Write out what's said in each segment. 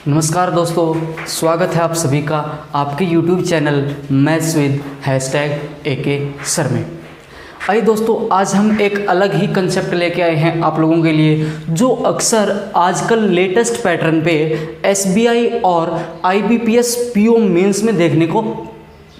नमस्कार दोस्तों, स्वागत है आप सभी का आपके YouTube channel maths with #AK sir में। आइए दोस्तों, आज हम एक अलग ही कंसेप्ट लेके आए हैं आप लोगों के लिए, जो अक्सर आजकल लेटेस्ट पैटर्न पे SBI और IBPS PO मेंस में देखने को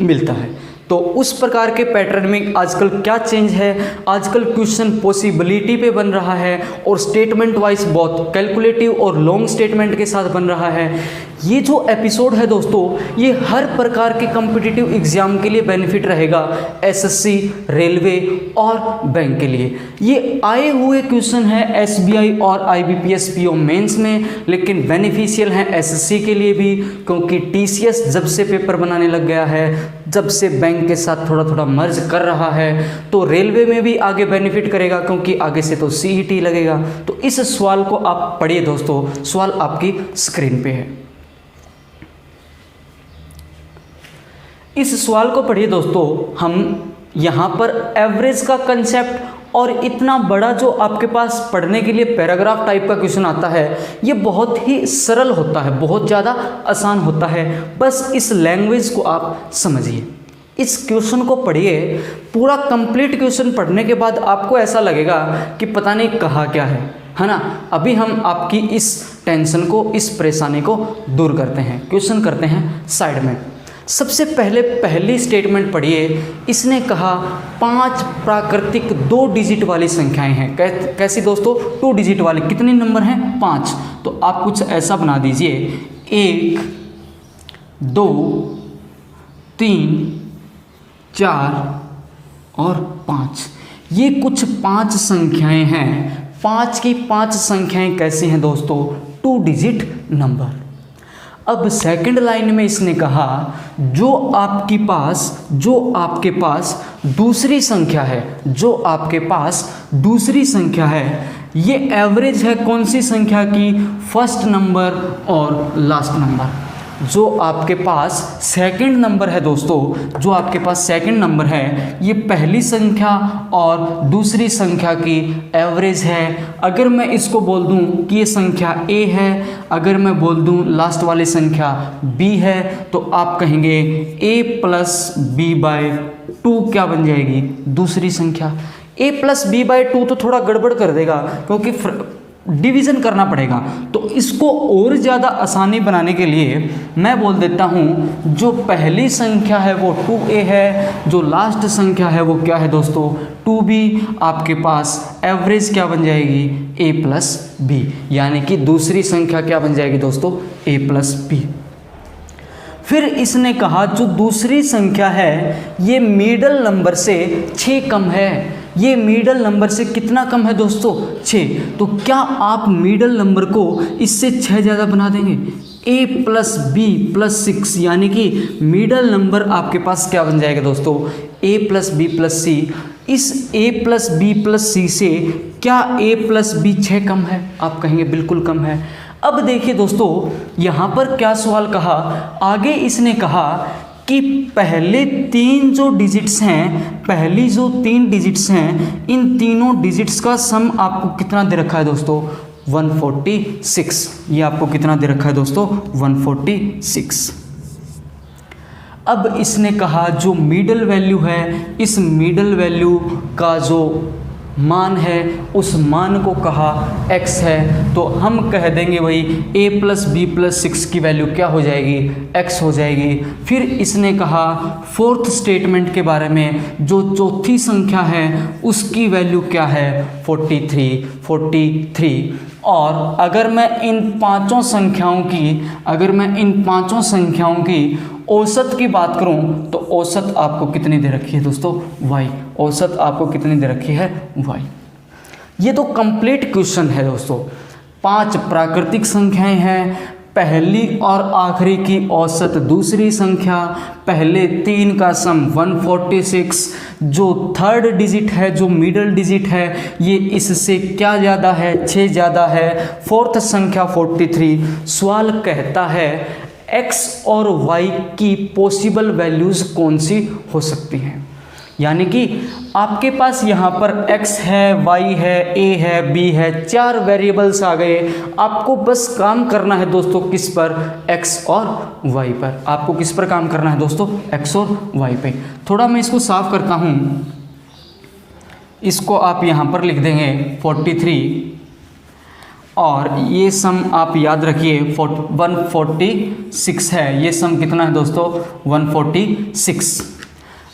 मिलता है। तो उस प्रकार के पैटर्न में आजकल क्या चेंज है, आजकल क्वेश्चन पॉसिबिलिटी पे बन रहा है और स्टेटमेंट वाइज बहुत कैलकुलेटिव और लॉन्ग स्टेटमेंट के साथ बन रहा है। ये जो एपिसोड है दोस्तों, ये हर प्रकार के कॉम्पिटिटिव एग्जाम के लिए बेनिफिट रहेगा, SSC, रेलवे और बैंक के लिए। ये आए हुए क्वेश्चन है SBI और IBPS PO मेंस में, लेकिन बेनिफिशियल हैं SSC के लिए भी, क्योंकि TCS जब से पेपर बनाने लग गया है, जब से बैंक के साथ थोड़ा थोड़ा मर्ज कर रहा है, तो रेलवे में भी आगे बेनिफिट करेगा, क्योंकि आगे से तो CET लगेगा। तो इस सवाल को आप पढ़िए दोस्तों, सवाल आपकी स्क्रीन पे है। इस सवाल को पढ़िए दोस्तों। हम यहाँ पर एवरेज का कंसेप्ट और इतना बड़ा जो आपके पास पढ़ने के लिए पैराग्राफ टाइप का क्वेश्चन आता है, ये बहुत ही सरल होता है, बहुत ज़्यादा आसान होता है। बस इस लैंग्वेज को आप समझिए, इस क्वेश्चन को पढ़िए। पूरा कंप्लीट क्वेश्चन पढ़ने के बाद आपको ऐसा लगेगा कि पता नहीं कहा क्या है ना। अभी हम आपकी इस टेंशन को, इस परेशानी को दूर करते हैं, क्वेश्चन करते हैं साइड में। सबसे पहले पहली स्टेटमेंट पढ़िए। इसने कहा 5 प्राकृतिक 2 डिजिट वाली संख्याएं हैं। कैसी दोस्तों? 2 डिजिट वाली। कितने नंबर हैं? 5। तो आप कुछ ऐसा बना दीजिए, 1 2 3 4 और 5। ये कुछ 5 संख्याएं हैं। 5 की 5 संख्याएं कैसी हैं दोस्तों? 2 डिजिट नंबर। अब सेकंड लाइन में इसने कहा जो आपके पास दूसरी संख्या है, जो आपके पास दूसरी संख्या है, ये एवरेज है कौन सी संख्या की? फर्स्ट नंबर और लास्ट नंबर। जो आपके पास सेकंड नंबर है दोस्तों, जो आपके पास सेकंड नंबर है, ये पहली संख्या और दूसरी संख्या की एवरेज है। अगर मैं इसको बोल दूं कि ये संख्या A है, अगर मैं बोल दूं लास्ट वाली संख्या B है, तो आप कहेंगे A + B/2 क्या बन जाएगी? दूसरी संख्या। A + B/2 तो थोड़ा गड़बड़ कर देगा, क्योंकि डिवीज़न करना पड़ेगा। तो इसको और ज़्यादा आसानी बनाने के लिए मैं बोल देता हूँ, जो पहली संख्या है वो 2A है, जो लास्ट संख्या है वो क्या है दोस्तों? 2B। आपके पास एवरेज क्या बन जाएगी? A + B, यानी कि दूसरी संख्या क्या बन जाएगी दोस्तों? A + B। फिर इसने कहा जो दूसरी संख्या है, ये मिडल नंबर से 6 कम है। ये मिडल नंबर से कितना कम है दोस्तों? 6। तो क्या आप मिडल नंबर को इससे 6 ज़्यादा बना देंगे? A + B + 6, यानी कि मिडल नंबर आपके पास क्या बन जाएगा दोस्तों? A + B + C। इस A + B + C से क्या A + B 6 कम है? आप कहेंगे बिल्कुल कम है। अब देखिए दोस्तों, यहाँ पर क्या सवाल कहा, आगे इसने कहा कि पहले 3 जो डिजिट्स हैं, पहली जो 3 डिजिट्स हैं, इन तीनों डिजिट्स का सम आपको कितना दे रखा है दोस्तों? 146। ये आपको कितना दे रखा है दोस्तों? 146। अब इसने कहा जो मिडल वैल्यू है, इस मिडल वैल्यू का जो मान है, उस मान को कहा x है। तो हम कह देंगे भाई A + B + 6 की वैल्यू क्या हो जाएगी? x हो जाएगी। फिर इसने कहा फोर्थ स्टेटमेंट के बारे में, जो चौथी संख्या है उसकी वैल्यू क्या है? 43। और अगर मैं इन पांचों संख्याओं की औसत की बात करूं, तो औसत आपको कितनी दे रखी है दोस्तों? y। औसत आपको कितनी दे रखी है? y। ये तो कंप्लीट क्वेश्चन है दोस्तों। 5 प्राकृतिक संख्याएं हैं, पहली और आखिरी की औसत दूसरी संख्या, पहले 3 का सम 146, जो थर्ड डिजिट है, जो मिडल डिजिट है, ये इससे क्या ज़्यादा है? 6 ज़्यादा है। फोर्थ संख्या 43। सवाल कहता है x और y की पॉसिबल वैल्यूज़ कौन सी हो सकती हैं? यानी कि आपके पास यहाँ पर x है, y है, a है, b है, 4 वेरिएबल्स आ गए। आपको बस काम करना है दोस्तों किस पर, x और y पर। आपको किस पर काम करना है दोस्तों, x और y पे। थोड़ा मैं इसको साफ करता हूँ, इसको आप यहाँ पर लिख देंगे 43 और ये सम आप याद रखिए 146 है। ये सम कितना है दोस्तों, 146।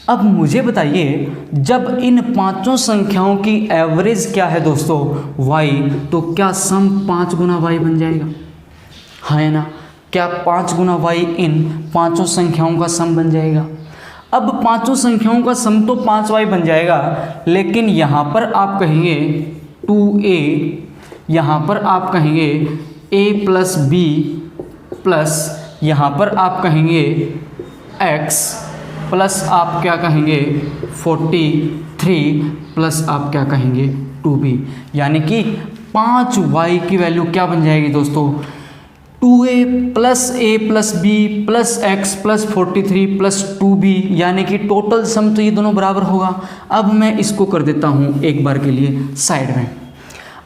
अब मुझे बताइए, जब इन पांचों संख्याओं की एवरेज क्या है दोस्तों, y, तो क्या सम 5 गुना y बन जाएगा, हाँ है ना। क्या 5 गुना y इन पांचों संख्याओं का सम बन जाएगा। अब पांचों संख्याओं का सम तो 5y बन जाएगा, लेकिन यहाँ पर आप कहेंगे 2a, यहाँ पर आप कहेंगे a प्लस बी प्लस यहाँ पर आप कहेंगे x प्लस आप क्या कहेंगे 43 प्लस आप क्या कहेंगे 2b, यानी कि 5y की वैल्यू क्या बन जाएगी दोस्तों, 2a plus b plus x plus 43 plus 2b, यानी कि टोटल सम तो ये दोनों बराबर होगा। अब मैं इसको कर देता हूँ एक बार के लिए साइड में।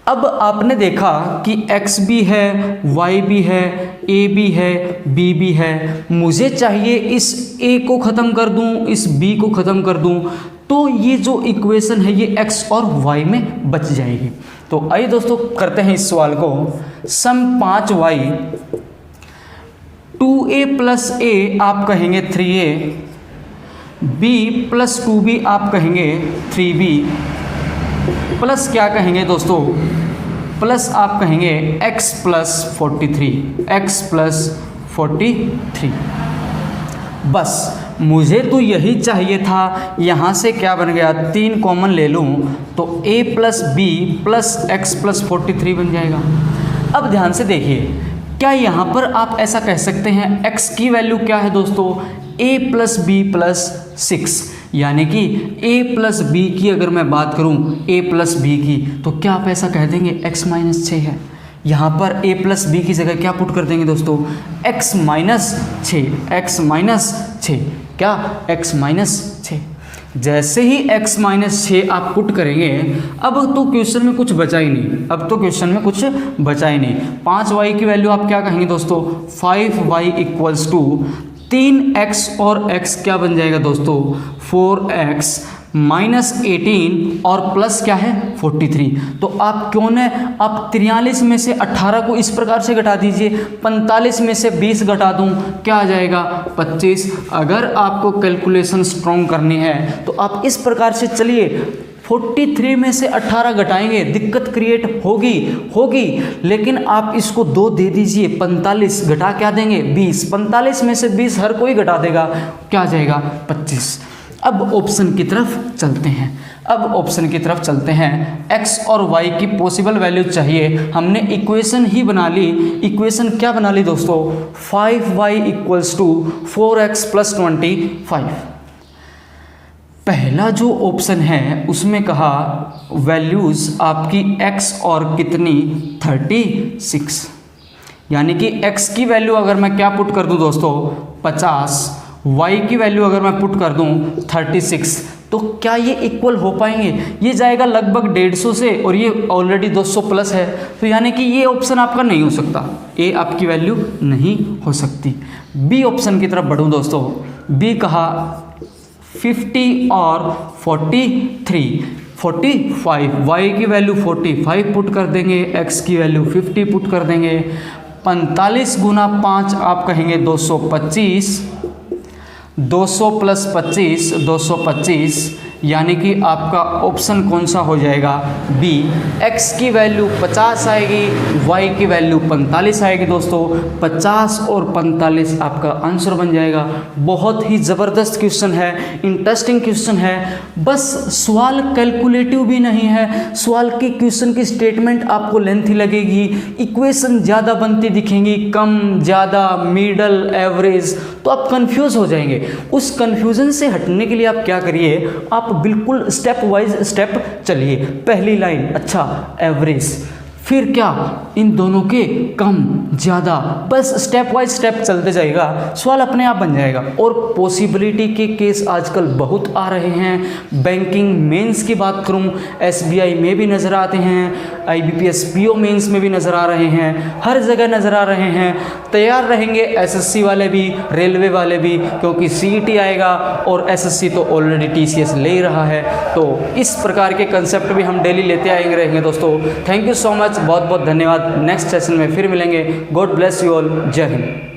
अब आपने देखा कि x भी है, y भी है, a भी है, b भी है। मुझे चाहिए इस a को ख़त्म कर दूं, इस b को ख़त्म कर दूं, तो ये जो इक्वेशन है ये x और y में बच जाएगी। तो आइए दोस्तों करते हैं इस सवाल को। सम 5y, 2a प्लस a आप कहेंगे 3a, b प्लस 2b आप कहेंगे 3b, प्लस क्या कहेंगे दोस्तों, प्लस आप कहेंगे x प्लस 43, x प्लस 43। बस मुझे तो यही चाहिए था। यहाँ से क्या बन गया, 3 कॉमन ले लूँ तो a plus b plus x plus 43 बन जाएगा। अब ध्यान से देखिए, क्या यहाँ पर आप ऐसा कह सकते हैं x की वैल्यू क्या है दोस्तों, a प्लस बी प्लस 6, यानी कि a प्लस बी की अगर मैं बात करूं a प्लस बी की, तो क्या आप ऐसा कह देंगे x माइनस 6 है। यहाँ पर a प्लस बी की जगह क्या पुट कर देंगे दोस्तों, x माइनस 6, x माइनस 6, क्या x माइनस 6। जैसे ही x माइनस 6 आप पुट करेंगे, अब तो क्वेश्चन में कुछ बचा ही नहीं, अब तो क्वेश्चन में कुछ बचा ही नहीं। 5y की वैल्यू आप क्या कहेंगे दोस्तों, 5y इक्वल्स टू 3x और x क्या बन जाएगा दोस्तों, 4x माइनस 18 और प्लस क्या है 43। तो आप क्यों न आप 43 में से 18 को इस प्रकार से घटा दीजिए, 45 में से 20 घटा दूं, क्या आ जाएगा 25। अगर आपको कैलकुलेशन स्ट्रॉन्ग करनी है तो आप इस प्रकार से चलिए, 43 में से 18 घटाएंगे, दिक्कत क्रिएट होगी, लेकिन आप इसको 2 दे दीजिए, 45 घटा क्या देंगे 20, 45 में से 20 हर कोई घटा देगा, क्या आ जाएगा 25। अब ऑप्शन की तरफ चलते हैं। x और y की पॉसिबल वैल्यू चाहिए, हमने इक्वेशन ही बना ली। इक्वेशन क्या बना ली दोस्तों, 5y equals to 4x plus 25। पहला जो ऑप्शन है उसमें कहा वैल्यूज़ आपकी x और कितनी 36, यानी कि x की वैल्यू अगर मैं क्या पुट कर दूं दोस्तों 50, y की वैल्यू अगर मैं पुट कर दूं 36, तो क्या ये इक्वल हो पाएंगे, ये जाएगा लगभग 150 से और ये ऑलरेडी 200 प्लस है, तो यानी कि ये ऑप्शन आपका नहीं हो सकता, ए आपकी वैल्यू नहीं हो सकती। बी ऑप्शन की तरफ बढ़ूं दोस्तों, बी कहा 50 और 43, 45, y की वैल्यू 45 पुट कर देंगे, x की वैल्यू 50 पुट कर देंगे, 45 गुना 5 आप कहेंगे 225, 200 प्लस 25 225, यानी कि आपका ऑप्शन कौन सा हो जाएगा बी। x की वैल्यू 50 आएगी, y की वैल्यू 45 आएगी दोस्तों, 50 और 45 आपका आंसर बन जाएगा। बहुत ही ज़बरदस्त क्वेश्चन है, इंटरेस्टिंग क्वेश्चन है। बस सवाल कैलकुलेटिव भी नहीं है, सवाल की क्वेश्चन की स्टेटमेंट आपको लेंथी लगेगी, इक्वेशन ज़्यादा बनती दिखेंगी, कम ज़्यादा मिडल एवरेज, तो आप कंफ्यूज हो जाएंगे। उस कंफ्यूजन से हटने के लिए आप क्या करिए, आप बिल्कुल स्टेप वाइज स्टेप चलिए। पहली लाइन अच्छा एवरेज, फिर क्या, इन दोनों के कम ज़्यादा, बस स्टेप बाय स्टेप चलते जाएगा, सवाल अपने आप बन जाएगा। और पॉसिबिलिटी के केस आजकल बहुत आ रहे हैं। बैंकिंग मेंस की बात करूं, एसबीआई में भी नज़र आते हैं, आईबीपीएस पीओ मेंस में भी नज़र आ रहे हैं, हर जगह नज़र आ रहे हैं। तैयार रहेंगे एसएससी वाले भी, रेलवे वाले भी, क्योंकि सीईटी आएगा और एसएससी तो ऑलरेडी टीसीएस ले ही रहा है। तो इस प्रकार के कंसेप्ट भी हम डेली लेते आएंगे रहेंगे दोस्तों। थैंक यू सो मच, बहुत बहुत धन्यवाद। नेक्स्ट सेशन में फिर मिलेंगे। God bless you all. जय हिंद।